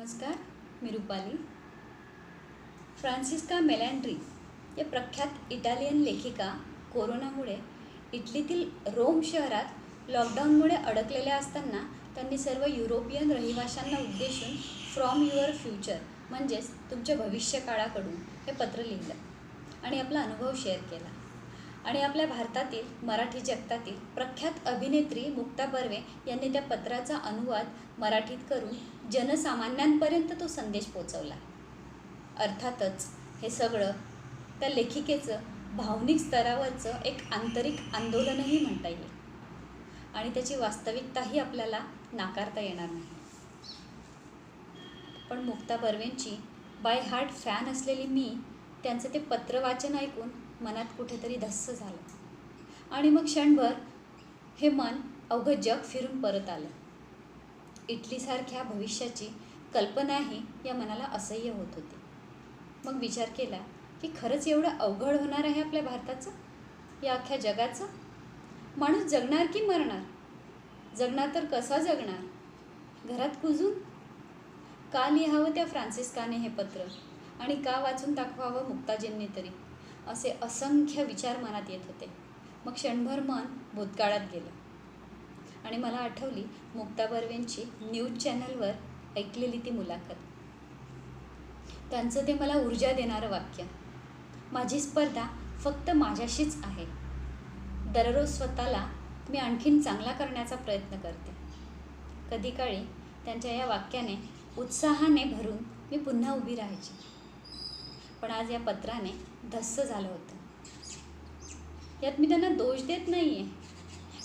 नमस्कार, मी रुपाली. फ्रान्सिस्का मेलॅन्ड्री या प्रख्यात इटालियन लेखिका कोरोनामुळे इटलीतील रोम शहरात लॉकडाऊनमुळे अडकलेल्या असताना त्यांनी सर्व युरोपियन रहिवाशांना उद्देशून फ्रॉम युअर फ्युचर म्हणजेच तुमच्या भविष्यकाळाकडून हे पत्र लिहिलं आणि आपला अनुभव शेअर केला. आणि आपल्या भारतातील मराठी जगतातील प्रख्यात अभिनेत्री मुक्ता बर्वे यांनी त्या पत्राचा अनुवाद मराठीत करून जनसामान्यांपर्यंत तो संदेश पोचवला. अर्थातच हे सगळं त्या लेखिकेचं भावनिक स्तरावरचं एक आंतरिक आंदोलनही म्हणता येईल आणि त्याची वास्तविकताही आपल्याला नाकारता येणार नाही. पण मुक्ता बर्वेंची बाय हार्ट फॅन असलेली मी त्यांचं ते पत्र वाचन ऐकून मनात कुठेतरी धस्स झालं आणि मग क्षणभर हे मन अवघं जग फिरून परत आलं. इटलीसारख्या भविष्याची कल्पनाही या मनाला असह्य होत होती. मग विचार केला की खरंच एवढं अवघड होणार आहे आपल्या भारताचं, या अख्ख्या जगाचं. माणूस जगणार की मरणार? जगणार तर कसा जगणार? घरात कुजून? का लिहावं त्या फ्रान्सिस्काने हे पत्र आणि का वाचून दाखवावं मुक्ताजींनी तरी? असे असंख्य विचार मनात येत होते. मग क्षणभर मन भूतकाळात गेलं आणि मला आठवली मुक्ता बर्वेंची न्यूज चॅनलवर ऐकलेली ती मुलाखत. त्यांचं ते मला ऊर्जा देणारं वाक्य, माझी स्पर्धा फक्त माझ्याशीच आहे. दररोज स्वतःला मी आणखीन चांगला करण्याचा प्रयत्न करते. कधी काळी त्यांच्या या वाक्याने उत्साहाने भरून मी पुन्हा उभी राहायची. पण आज या पत्राने धस्स झालं होतं. यात मी त्यांना दोष देत नाही आहे,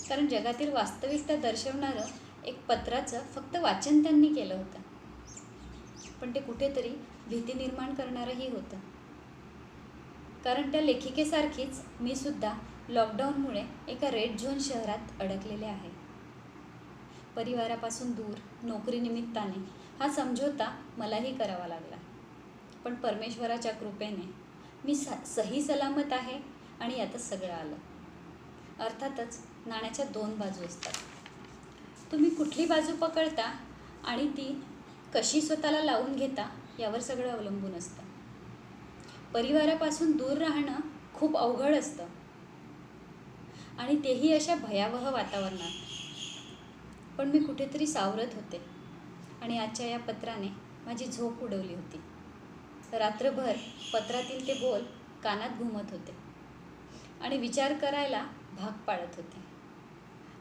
कारण जगातील वास्तविकता दर्शवणारं एक पत्राचं फक्त वाचन त्यांनी केलं होतं. पण ते कुठेतरी भीती निर्माण करणारंही होतं, कारण त्या लेखिकेसारखीच मी सुद्धा लॉकडाऊनमुळे एका रेड झोन शहरात अडकलेले आहे. परिवारापासून दूर, नोकरीनिमित्ताने हा समझोता मलाही करावा लागला. पण परमेश्वराच्या कृपेने मी सही सलामत आहे आणि यातच सगळं आलं. अर्थातच नाण्याच्या दोन बाजू असतात. तुम्ही कुठली बाजू पकडता आणि ती कशी स्वतःला लावून घेता यावर सगळं अवलंबून असतं. परिवारापासून दूर राहणं खूप अवघड असतं आणि तेही अशा भयावह वातावरणात. पण मी कुठेतरी सावरत होते आणि आजच्या या पत्राने माझी झोप उडवली होती. रात्रभर पत्रातील ते बोल कानात घुमत होते आणि विचार करायला भाग पाडत होते.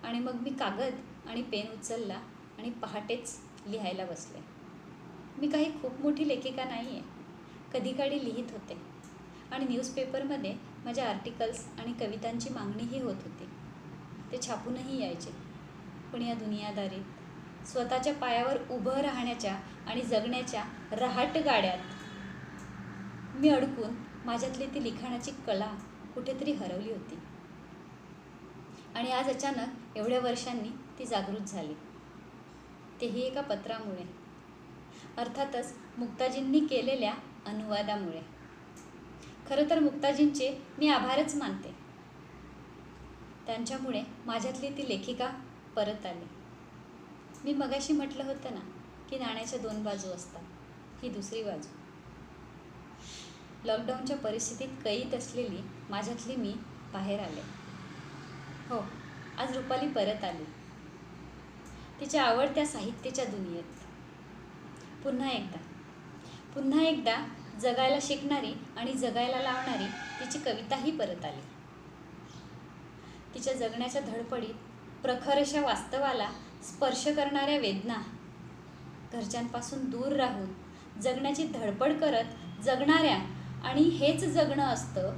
आणि मग मी कागद आणि पेन उचलला आणि पहाटेच लिहायला बसले. मी काही खूप मोठी लेखिका नाही आहे. कधी काळी लिहित होते आणि न्यूजपेपरमध्ये माझ्या आर्टिकल्स आणि कवितांची मागणीही होत होती. ते छापूनही यायचे. पण या दुनियादारीत स्वतःच्या पायावर उभं राहण्याच्या आणि जगण्याच्या रहाट गाड्यात मी अडकून माझ्यातली ती लिखाणाची कला कुठेतरी हरवली होती. आणि आज अचानक एवढ्या वर्षांनी ती जागृत झाली, तेही एका पत्रामुळे. अर्थातच मुक्ताजींनी केलेल्या अनुवादामुळे. खरं तर मुक्ताजींचे मी आभारच मानते. त्यांच्यामुळे माझ्यातली ती लेखिका परत आली. मी मगाशी म्हटलं होतं ना की नाण्याच्या दोन बाजू असतात. ही दुसरी बाजू. लॉकडाऊनच्या परिस्थितीत कैद असलेली माझ्यातली मी बाहेर आले. हो, आज रुपाली परत आली तिच्या आवडत्या साहित्याच्या दुनियेत. पुन्हा एकदा जगायला शिकणारी आणि जगायला लावणारी तिची कविताही परत आली. तिच्या जगण्याच्या धडपडीत प्रखर अशा वास्तवाला स्पर्श करणाऱ्या वेदना, घरच्यांपासून दूर राहून जगण्याची धडपड करत जगणाऱ्या आणि हेच जगणं असतं,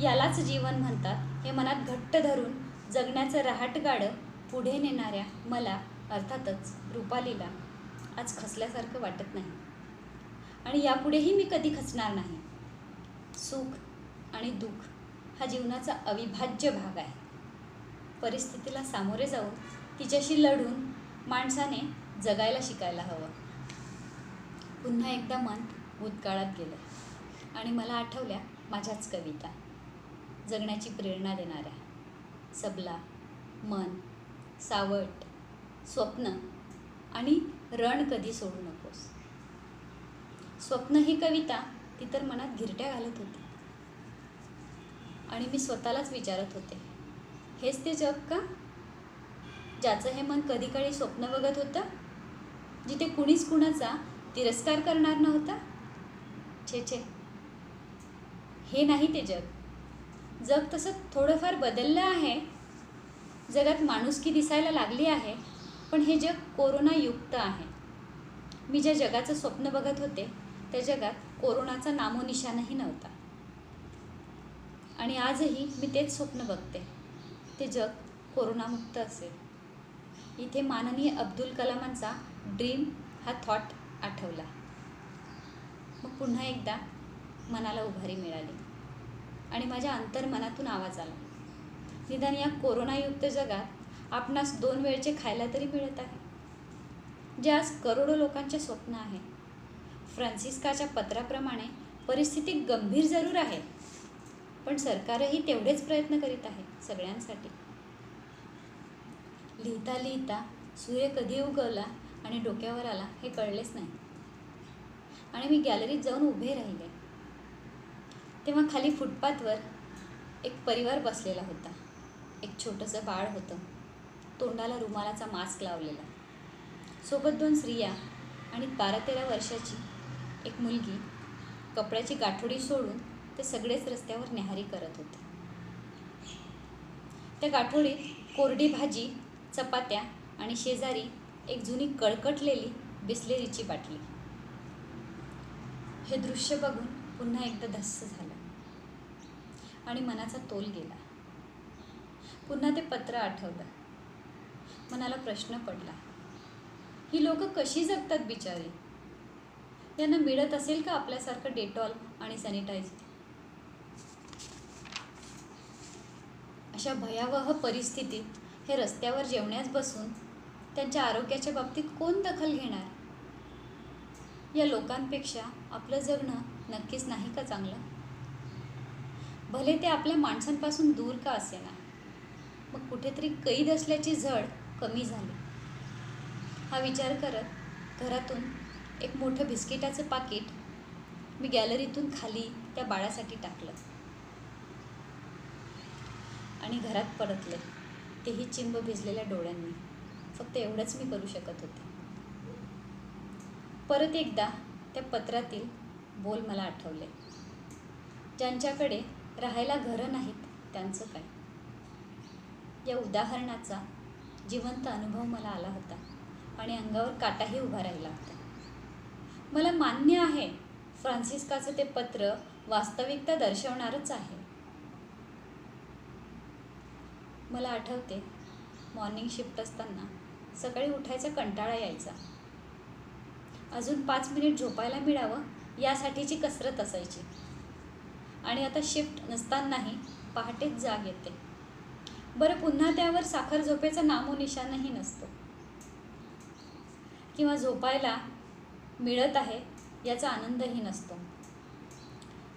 यालाच जीवन म्हणतात हे मनात घट्ट धरून जगण्याचं रहाटगाडं पुढे नेणाऱ्या मला, अर्थातच रुपालीला, आज खचल्यासारखं वाटत नाही आणि यापुढेही मी कधी खचणार नाही. सुख आणि दुःख हा जीवनाचा अविभाज्य भाग आहे. परिस्थितीला सामोरे जाऊन तिच्याशी लढून माणसाने जगायला शिकायला हवं. पुन्हा एकदा मन भूतकाळात गेलं आणि मला आठवल्या माझ्याच कविता, जगण्याची प्रेरणा देणाऱ्या. सबला, मन, सावट, स्वप्न आणि रण कधी सोडू नकोस. स्वप्न ही कविता ती तर मनात घिरट्या घालत होती. आणि मी स्वतःलाच विचारत होते, हेच ते जग का, ज्याचं हे मन कधी काळी स्वप्न बघत होतं, जिथे कुणीच कुणाचा तिरस्कार करणार नव्हता. छे छे, हे नाही ते जग. जग तसं थोडंफार बदललं आहे. जगात माणुसकी दिसायला लागली आहे, पण हे जग कोरोनायुक्त आहे. मी ज्या जगाचं स्वप्न बघत होते त्या जगात कोरोनाचा नामोनिशाणही नव्हता. आणि आजही मी तेच स्वप्न बघते, ते जग कोरोनामुक्त असेल. इथे माननीय अब्दुल कलामांचा ड्रीम हा थॉट आठवला. मग पुन्हा एकदा मनाला उभारी मिळाली आणि माझ्या अंतर्मनातून आवाज आला, निदान या कोरोनायुक्त जगात आपणास 2 वेळचे खायला तरी मिळत आहे, जे आज करोडो लोकांचे स्वप्न आहे. फ्रान्सिस्काच्या पत्राप्रमाणे परिस्थिती गंभीर जरूर आहे, पण सरकारही तेवढेच प्रयत्न करीत आहे सगळ्यांसाठी. लिहिता लिहिता सूर्य कधी उगवला आणि डोक्यावर आला हे कळलेच नाही. आणि मी गॅलरीत जाऊन उभे राहिले. तेव्हा खाली फुटपाथवर एक परिवार बसलेला होता. एक छोटंसं बाळ होतं, तोंडाला रुमालाचा मास्क लावलेला. सोबत 2 स्त्रिया आणि 12-13 वर्षाची एक मुलगी. कपड्याची गाठोडी सोडून ते सगळेच रस्त्यावर न्याहारी करत होते. त्या गाठोडीत कोरडी भाजी, चपात्या आणि शेजारी एक जुनी कळकटलेली बिस्लेरीची बाटली. हे दृश्य बघून पुन्हा एकदा धस्स झालं आणि मनाचा तोल गेला. पुन्हा ते पत्र आठवलं. मनाला प्रश्न पडला, ही लोक कशी जगतात बिचारी? यांना मिळत असेल का आपल्यासारखं डेटॉल आणि सॅनिटायझर? अशा भयावह परिस्थितीत हे रस्त्यावर जेवण्यास बसून त्यांच्या आरोग्याच्या बाबतीत कोण दखल घेणार? या लोकांपेक्षा आपलं जगणं नक्कीच नाही का चांगलं? भले ते आपल्या माणसांपासून दूर का असेना, मग कुठेतरी कैद असल्याची झळ कमी झाली. हा विचार करत घरातून एक मोठं बिस्किटाचं पाकीट मी गॅलरीतून खाली त्या बाळासाठी टाकलं आणि घरात परतले, तेही चिंब भिजलेल्या डोळ्यांनी. फक्त एवढंच मी करू शकत होते. परत एकदा त्या पत्रातील बोल मला आठवले. ज्यांच्याकडे राहायला घरं नाहीत त्यांचं काय? या उदाहरणाचा जिवंत अनुभव मला आला होता आणि अंगावर काटाही उभा राहिला होता. मला मान्य आहे, फ्रान्सिस्काचं ते पत्र वास्तविकता दर्शवणारच आहे. मला आठवते, मॉर्निंग शिफ्ट असताना सकाळी उठायचा कंटाळा यायचा. अजून 5 मिनिट झोपायला मिळावं यासाठीची कसरत असायची. आणि आता शिफ्ट नसतानाही पहाटेच जाग येते. बरं, पुन्हा त्यावर साखर झोपेचा नामोनिशाणही नसतो. किंवा झोपायला मिळत आहे याचा आनंदही नसतो.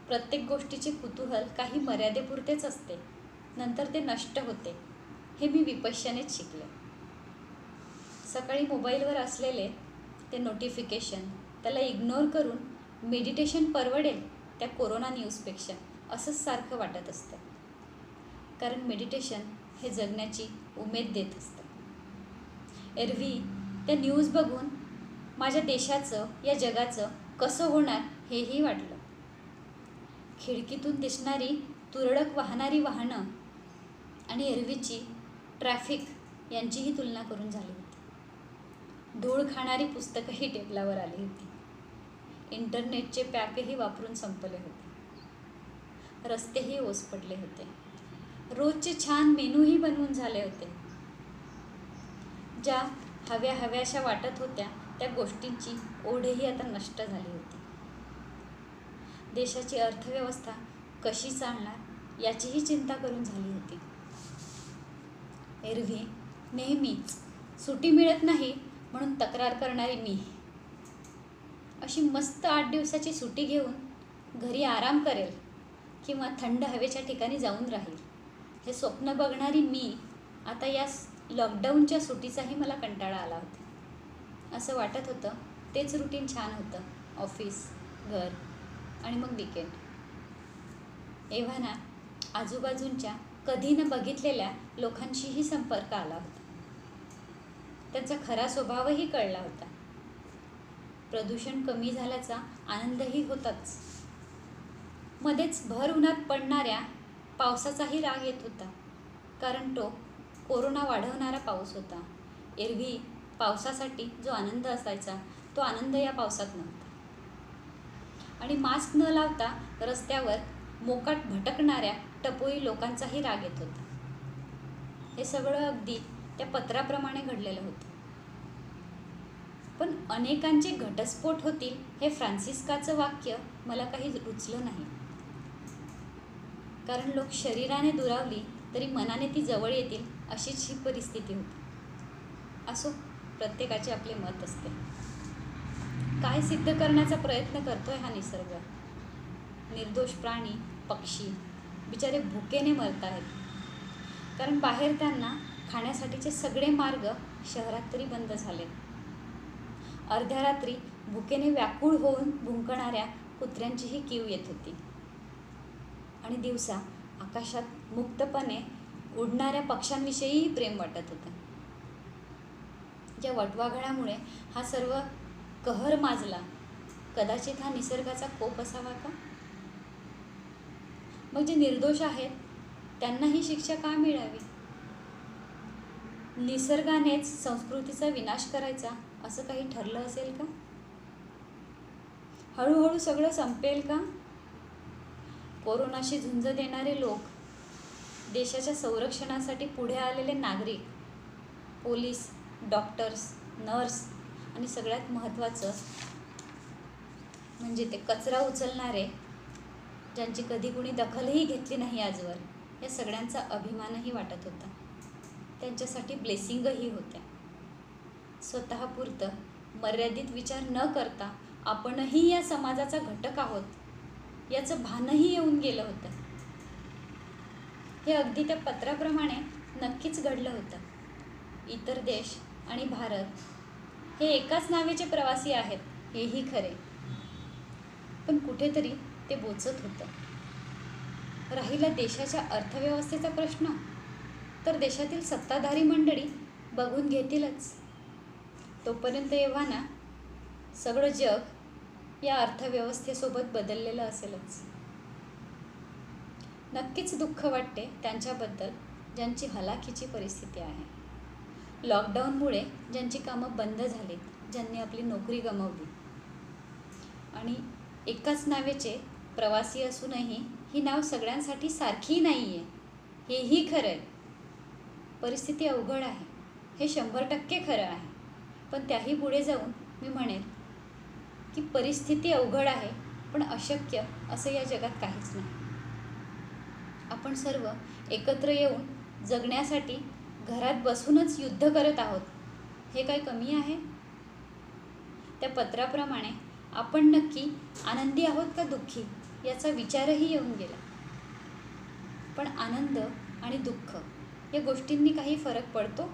प्रत्येक गोष्टीचे कुतूहल काही मर्यादेपुरतेच असते, नंतर ते नष्ट होते. हे मी विपश्यनेत शिकले. सकाळी मोबाईलवर असलेले ते नोटिफिकेशन, त्याला इग्नोर करून मेडिटेशन परवडेल त्या कोरोना न्यूजपेक्षा, असंच सारखं वाटत असतं. कारण मेडिटेशन हे जगण्याची उमेद देत असतं. एरवी त्या न्यूज बघून माझ्या देशाचं, या जगाचं कसं होणार हेही वाटलं. खिडकीतून दिसणारी तुरळक वाहणारी वाहनं आणि एरवीची ट्रॅफिक यांचीही तुलना करून झाली होती. धूळ खाणारी पुस्तकंही टेबलावर आली होती. इंटरनेटचे पॅकही वापरून संपले होते. रस्तेही ओस पडले होते. रोजचे छान मेनूही बनवून झाले होते. ज्या हव्याशा वाटत होत्या त्या गोष्टींची ओढही आता नष्ट झाली होती. देशाची अर्थव्यवस्था कशी चालणार याचीही चिंता करून झाली होती. एरवी नेहमीच सुट्टी मिळत नाही म्हणून तक्रार करणारी मी अशी मस्त 8 दिवसाची सुट्टी घेऊन घरी आराम करेल किंवा थंड हवेच्या ठिकाणी जाऊन राहील हे स्वप्न बघणारी मी आता या लॉकडाऊनच्या सुट्टीचाही मला कंटाळा आला होता. असं वाटत होतं तेच रुटीन छान होतं. ऑफिस, घर आणि मग विकेंड. एव्हाना आजूबाजूंच्या कधी न बघितलेल्या लोकांशीही संपर्क आला होता. त्यांचा खरा स्वभावही कळला होता. प्रदूषण कमी झाल्याचा आनंदही होताच. मध्येच भर उन्हात पडणाऱ्या पावसाचाही राग येत होता, कारण तो कोरोना वाढवणारा पाऊस होता. एरवी पावसासाठी जो आनंद असायचा तो आनंद या पावसात नव्हता. आणि मास्क न लावता रस्त्यावर मोकाट भटकणाऱ्या टपोरी लोकांचाही राग येत होता. हे सगळं अगदी त्या पत्राप्रमाणे घडलेलं होतं. पण अनेकांचे घटस्फोट होतील हे फ्रान्सिस्काचं वाक्य मला काही रुचलं नाही. कारण लोक शरीराने दुरावली तरी मनाने ती जवळ येतील अशीच ही परिस्थिती होती. असो, प्रत्येकाचे आपले मत असते. काय सिद्ध करण्याचा प्रयत्न करतोय हा निसर्ग? निर्दोष प्राणी, पक्षी बिचारे भुकेने मरत आहेत. कारण बाहेर त्यांना खाण्यासाठीचे सगळे मार्ग शहरात तरी बंद झालेत. अर्ध्या रात्री भुकेने व्याकुळ होऊन भुंकणाऱ्या कुत्र्यांचीही कीव येत होती. आणि दिवसा आकाशात मुक्तपणे उडणाऱ्या पक्ष्यांविषयीही प्रेम वाटत होतं. या वटवाघळामुळे हा सर्व कहर माजला. कदाचित हा निसर्गाचा कोप असावा का? मग जे निर्दोष आहेत त्यांना ही शिक्षा का मिळावी? निसर्गानेच संस्कृतीचा विनाश करायचा असं काही ठरलं असेल का? हळूहळू सगळं संपेल का? कोरोनाशी झुंज देणारे लोक, देशाच्या संरक्षणासाठी पुढे आलेले नागरिक, पोलीस, डॉक्टर्स, नर्स आणि सगळ्यात महत्त्वाचं म्हणजे ते कचरा उचलणारे, ज्यांची कधी कुणी दखलही घेतली नाही आजवर, या सगळ्यांचा अभिमानही वाटत होता. त्यांच्यासाठी ब्लेसिंगही होत्या. स्वतःपुरतं मर्यादित विचार न करता आपणही या समाजाचा घटक आहोत याचं भानही येऊन गेलं होतं. हे अगदी त्या पत्राप्रमाणे नक्कीच घडलं होतं. इतर देश आणि भारत हे एकाच नावेचे प्रवासी आहेत हेही खरे, पण कुठेतरी ते बोचत होतं. राहिला देशाच्या अर्थव्यवस्थेचा प्रश्न, तर देशातील सत्ताधारी मंडळी बघून घेतीलच. तोपर्यंत एव्हाना सगळं जग या अर्थव्यवस्थेसोबत बदललेलं असेलच. नक्कीच दुःख वाटते त्यांच्याबद्दल ज्यांची हलाखीची परिस्थिती आहे. लॉकडाऊनमुळे ज्यांची कामं बंद झालीत, ज्यांनी आपली नोकरी गमावली आणि एकाच नावेचे प्रवासी असूनही ही नाव सगळ्यांसाठी सारखी नाही आहे, हेही खरं आहे. परिस्थिती अवघड आहे हे 100% खरं आहे. पण त्याही पुढे जाऊन मी म्हणेन की परिस्थिती अवघड आहे पण अशक्य असं या जगात काहीच नाही. आपण सर्व एकत्र येऊन जगण्यासाठी घरात बसूनच युद्ध करत आहोत, हे काय कमी आहे? त्या पत्राप्रमाणे आपण नक्की आनंदी आहोत का दुःखी याचा विचारही येऊन गेला. पण आनंद आणि दुःख या गोष्टींनी काही फरक पडतो?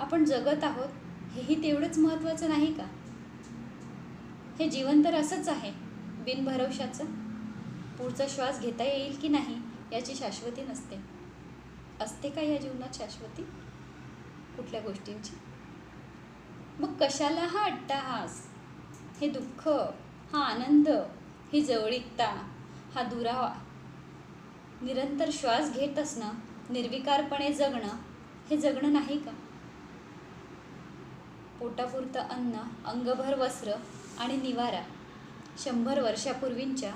आपण जगत आहोत हेही तेवढंच महत्त्वाचं नाही का? हे जीवन तर असंच आहे, बिनभरवशाचं. पुढचा श्वास घेता येईल की नाही याची शाश्वती नसते. असते का या जीवनात शाश्वती कुठल्या गोष्टींची? मग कशाला हा अट्टाहास, हे दुःख, हा आनंद, ही जवळीकता, हा दुरावा? निरंतर श्वास घेत असणं, निर्विकारपणे जगणं, हे जगणं नाही का? पोटापुरतं अन्न, अंगभर वस्त्र आणि निवारा 100 वर्षापूर्वींच्या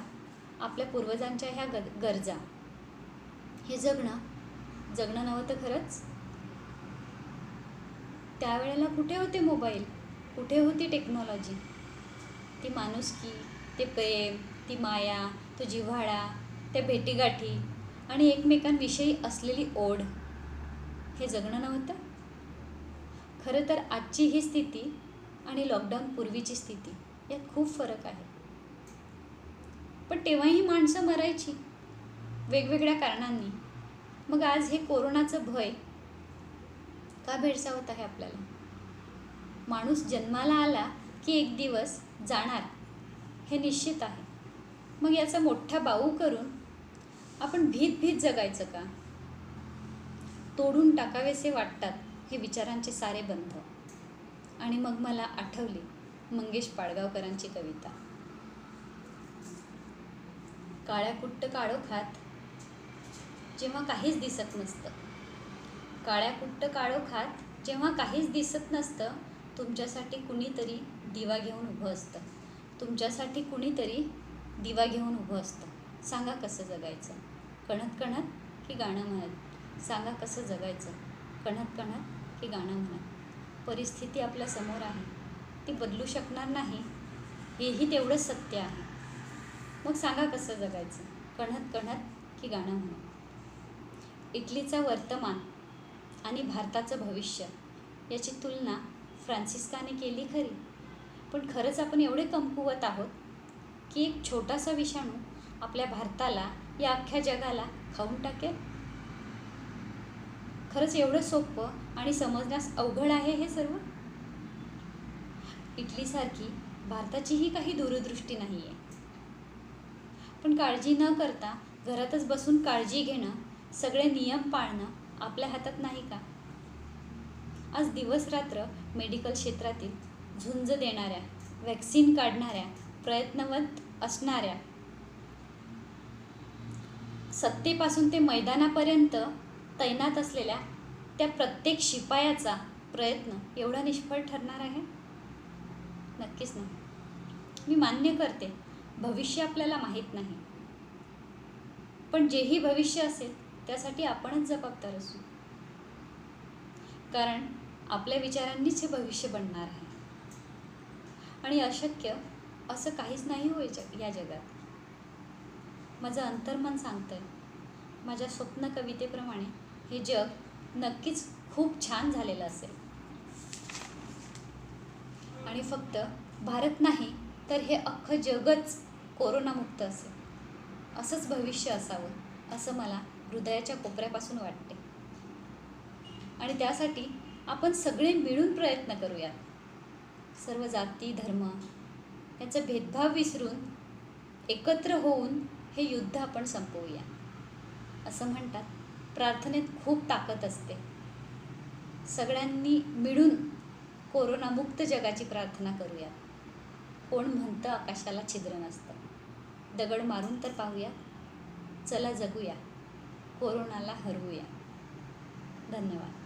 आपल्या पूर्वजांच्या ह्या गरजा, हे जगणं नव्हतं खरंच? त्यावेळेला कुठे होते मोबाईल, कुठे होती टेक्नॉलॉजी? ती माणुसकी, ते प्रेम, ती माया, तो जिव्हाळा, त्या भेटीगाठी आणि एकमेकांविषयी असलेली ओढ, हे जगणं नव्हतं? खरं तर आजची ही स्थिती आणि लॉकडाऊन पूर्वीची स्थिती यात खूप फरक आहे. पण तेव्हाही माणसं मरायची वेगवेगळ्या कारणांनी. मग आज हे कोरोनाचं भय का भेडसावत आहे आपल्याला? माणूस जन्माला आला की एक दिवस जाणार हे निश्चित आहे. मग याचा मोठा बाऊ करून आपण भीत भीत जगायचं का? तोडून टाकावेसे वाटतात हे विचारांचे सारे बंध. आणि मग मला आठवली मंगेश पाडगावकरांची कविता. काळ्या कुट्ट काळोखात जेव्हा काहीच दिसत नसतं, काळ्या कुट्ट काळोखात जेव्हा काहीच दिसत नसतं, तुमच्यासाठी कुणीतरी दिवा घेऊन उभं असतं. तुमच्यासाठी कुणीतरी दिवा घेऊन उभं असतं. सांगा कसं जगायचं? कणत कणत की गाणं म्हणत? सांगा कसं जगायचं? कणत कणत की गाणं म्हणत? परिस्थिती आपल्या समोर आहे, ती बदलू शकणार नाही, हेही तेवढंच सत्य आहे. मग सांगा कसं जगायचं? कणत कणत की गाणं म्हणत? इटलीचा वर्तमान आणि भारताचं भविष्य याची तुलना फ्रान्सिस्काने केली खरी, पण खरंच आपण एवढे कमकुवत आहोत की एक छोटासा विषाणू आपल्या भारताला, या अख्ख्या जगाला खाऊन टाकेल? खरंच एवढं सोपं आणि समजण्यास अवघड आहे हे सर्व? इटलीसारखी भारताचीही काही दूरदृष्टी नाही आहे. पण काळजी न करता घरातच बसून काळजी घेणं, सगळे नियम पाळणं आपल्या हातात नाही का? आज दिवस रात्र मेडिकल क्षेत्रातील झुंज देणाऱ्या, वॅक्सिन काढणाऱ्या, प्रयत्नवत असणाऱ्या, सत्तेपासून ते मैदानापर्यंत तैनात असलेल्या त्या प्रत्येक शिपायाचा प्रयत्न एवढा निष्फळ ठरणार आहे? नक्कीच नाही. मी मान्य करते, भविष्य आपल्याला माहीत नाही, पण जेही भविष्य असेल त्यासाठी आपणच जबाबदार असू. कारण आपल्या विचारांनीच हे भविष्य बनणार आहे. आणि अशक्य असं काहीच नाही होय या जगात. माझं अंतर्मन सांगतंय, माझ्या स्वप्न कवितेप्रमाणे हे जग नक्कीच खूप छान झालेलं असेल. आणि फक्त भारत नाही तर हे अख्खं जगच कोरोनामुक्त असेल. असंच भविष्य असावं असं मला हृदयाच्या कोपऱ्यापासून वाटते. आणि त्यासाठी आपण सगळे मिळून प्रयत्न करूयात. सर्व जाती धर्म याचा भेदभाव विसरून एकत्र होऊन हे युद्ध आपण संपवूया. असं म्हणतात, प्रार्थनेत खूप ताकद असते. सगळ्यांनी मिळून कोरोनामुक्त जगाची प्रार्थना करूया. कोण म्हणतं आकाशाला छिद्र नसतं? दगड मारून तर पाहूया. चला जगूया, कोरोनाला हरवूया. धन्यवाद.